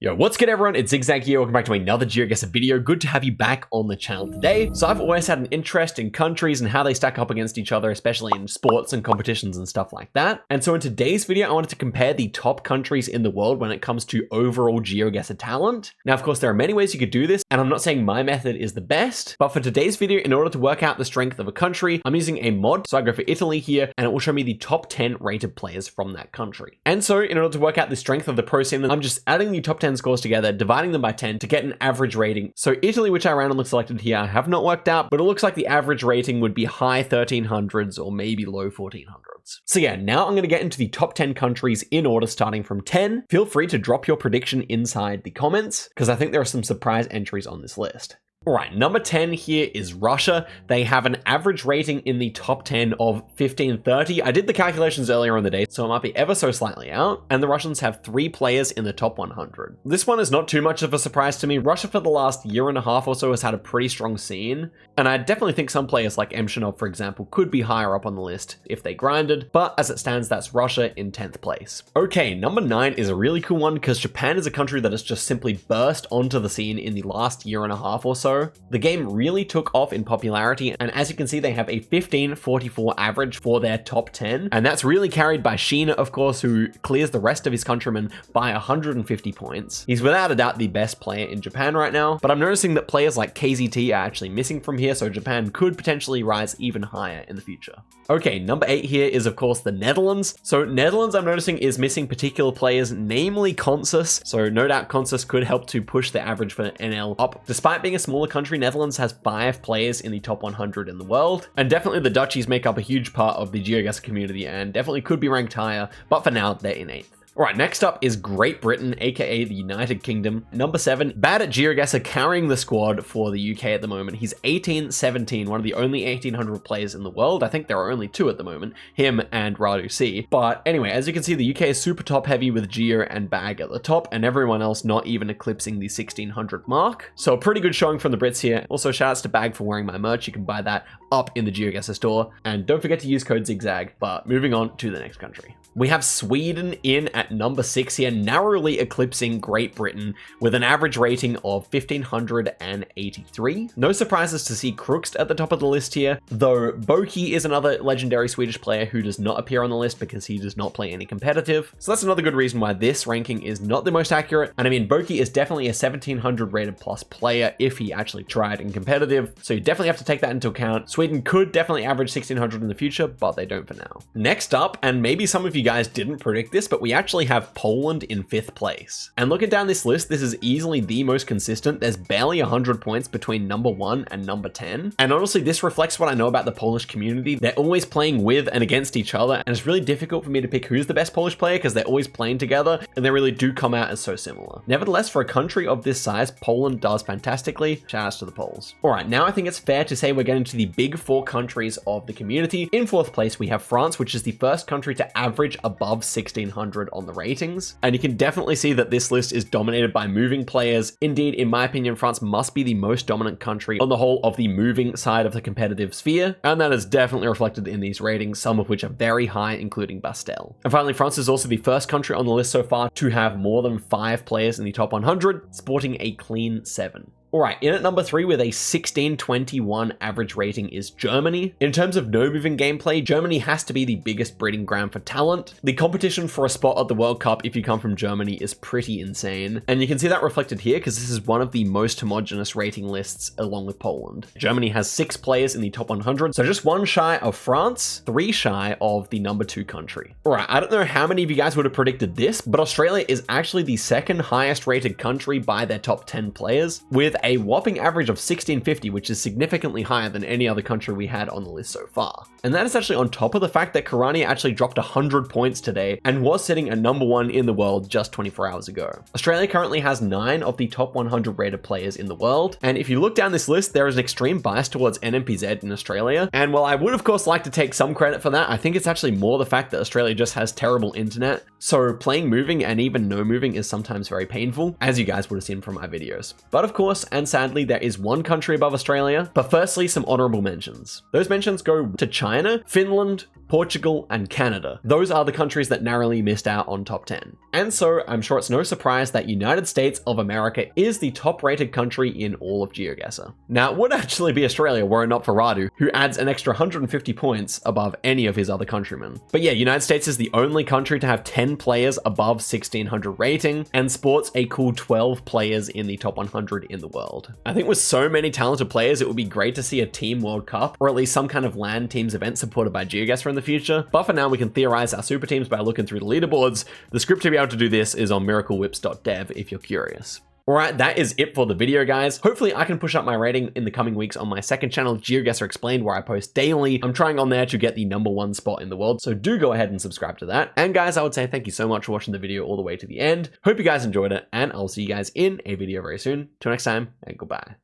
Yo, what's good everyone? It's Zigzag here. Welcome back to another Geoguessr video. Good to have you back on the channel today. So I've always had an interest in countries and how they stack up against each other, especially in sports and competitions and stuff like that. And so in today's video, I wanted to compare the top countries in the world when it comes to overall Geoguessr talent. Now, of course, there are many ways you could do this, and I'm not saying my method is the best, but for today's video, in order to work out the strength of a country, I'm using a mod. So I go for Italy here, and it will show me the top 10 rated players from that country. And so in order to work out the strength of the pro scene, I'm just adding the top 10 scores together, dividing them by 10 to get an average rating. So Italy, which I randomly selected here, I have not worked out, but it looks like the average rating would be high 1300s or maybe low 1400s. So yeah, now I'm going to get into the top 10 countries in order starting from 10. Feel free to drop your prediction inside the comments because I think there are some surprise entries on this list. All right, number 10 here is Russia. They have an average rating in the top 10 of 1530. I did the calculations earlier in the day, so it might be ever so slightly out. And the Russians have 3 players in the top 100. This one is not too much of a surprise to me. Russia for the last year and a half or so has had a pretty strong scene. And I definitely think some players like Emshanov, for example, could be higher up on the list if they grinded. But as it stands, that's Russia in 10th place. Okay, number 9 is a really cool one because Japan is a country that has just simply burst onto the scene in the last year and a half or so. The game really took off in popularity, and as you can see, they have a 1544 average for their top 10, and that's really carried by Sheena, of course, who clears the rest of his countrymen by 150 points. He's without a doubt the best player in Japan right now, but I'm noticing that players like KZT are actually missing from here, so Japan could potentially rise even higher in the future. Okay, number 8 here is, of course, the Netherlands. So Netherlands, I'm noticing, is missing particular players, namely Consus, so no doubt Consus could help to push the average for NL up. Despite being a smaller country, Netherlands has 5 players in the top 100 in the world, and definitely the Dutchies make up a huge part of the Geoguessr community and definitely could be ranked higher, but for now they're in 8th. All right, next up is Great Britain, aka the United Kingdom. Number 7, bad at Geoguessr, carrying the squad for the UK at the moment. He's 1817, one of the only 1800 players in the world. I think there are only 2 at the moment, him and Radu C. But anyway, as you can see, the UK is super top heavy with Geo and Bag at the top, and everyone else not even eclipsing the 1600 mark. So a pretty good showing from the Brits here. Also, shoutouts to Bag for wearing my merch. You can buy that up in the Geoguessr store. And don't forget to use code ZIGZAG. But moving on to the next country. We have Sweden in at number 6 here, narrowly eclipsing Great Britain with an average rating of 1583. No surprises to see Krukst at the top of the list here, though Boki is another legendary Swedish player who does not appear on the list because he does not play any competitive. So that's another good reason why this ranking is not the most accurate. And I mean, Boki is definitely a 1700 rated plus player if he actually tried in competitive. So you definitely have to take that into account. Sweden could definitely average 1600 in the future, but they don't for now. Next up, and maybe some of you guys didn't predict this, but we actually have Poland in 5th place. And looking down this list, this is easily the most consistent. There's barely 100 points between number 1 and number 10. And honestly, this reflects what I know about the Polish community. They're always playing with and against each other, and it's really difficult for me to pick who's the best Polish player because they're always playing together and they really do come out as so similar. Nevertheless, for a country of this size, Poland does fantastically. Shout outs to the Poles. All right, now I think it's fair to say we're getting to the big 4 countries of the community. In 4th place, we have France, which is the first country to average above 1600 on the ratings. And you can definitely see that this list is dominated by moving players. Indeed, in my opinion, France must be the most dominant country on the whole of the moving side of the competitive sphere. And that is definitely reflected in these ratings, some of which are very high, including Bastel. And finally, France is also the first country on the list so far to have more than 5 players in the top 100, sporting a clean 7. All right, in at number 3 with a 1621 average rating is Germany. In terms of no moving gameplay, Germany has to be the biggest breeding ground for talent. The competition for a spot at the World Cup if you come from Germany is pretty insane. And you can see that reflected here because this is one of the most homogenous rating lists along with Poland. Germany has 6 players in the top 100, so just 1 shy of France, 3 shy of the number 2 country. All right, I don't know how many of you guys would have predicted this, but Australia is actually the 2nd highest rated country by their top 10 players with a whopping average of 1650, which is significantly higher than any other country we had on the list so far. And that is actually on top of the fact that Karania actually dropped 100 points today and was sitting at number 1 in the world just 24 hours ago. Australia currently has 9 of the top 100 rated players in the world. And if you look down this list, there is an extreme bias towards NMPZ in Australia. And while I would of course like to take some credit for that, I think it's actually more the fact that Australia just has terrible internet. So playing moving and even no moving is sometimes very painful, as you guys would have seen from my videos. But of course, and sadly, there is one country above Australia. But firstly, some honorable mentions. Those mentions go to China, Finland, Portugal, and Canada. Those are the countries that narrowly missed out on top 10. And so I'm sure it's no surprise that United States of America is the top rated country in all of Geoguessr. Now, it would actually be Australia were it not for Radu, who adds an extra 150 points above any of his other countrymen. But yeah, United States is the only country to have 10 players above 1600 rating and sports a cool 12 players in the top 100 in the world. I think with so many talented players, it would be great to see a Team World Cup or at least some kind of LAN teams event supported by Geoguessr in the future. But for now, we can theorize our super teams by looking through the leaderboards. The script to be able to do this is on miraclewhips.dev if you're curious. Alright, that is it for the video, guys. Hopefully I can push up my rating in the coming weeks on my second channel, Geoguessr Explained, where I post daily. I'm trying on there to get the #1 spot in the world, so do go ahead and subscribe to that. And guys, I would say thank you so much for watching the video all the way to the end. Hope you guys enjoyed it, and I'll see you guys in a video very soon. Till next time, and goodbye.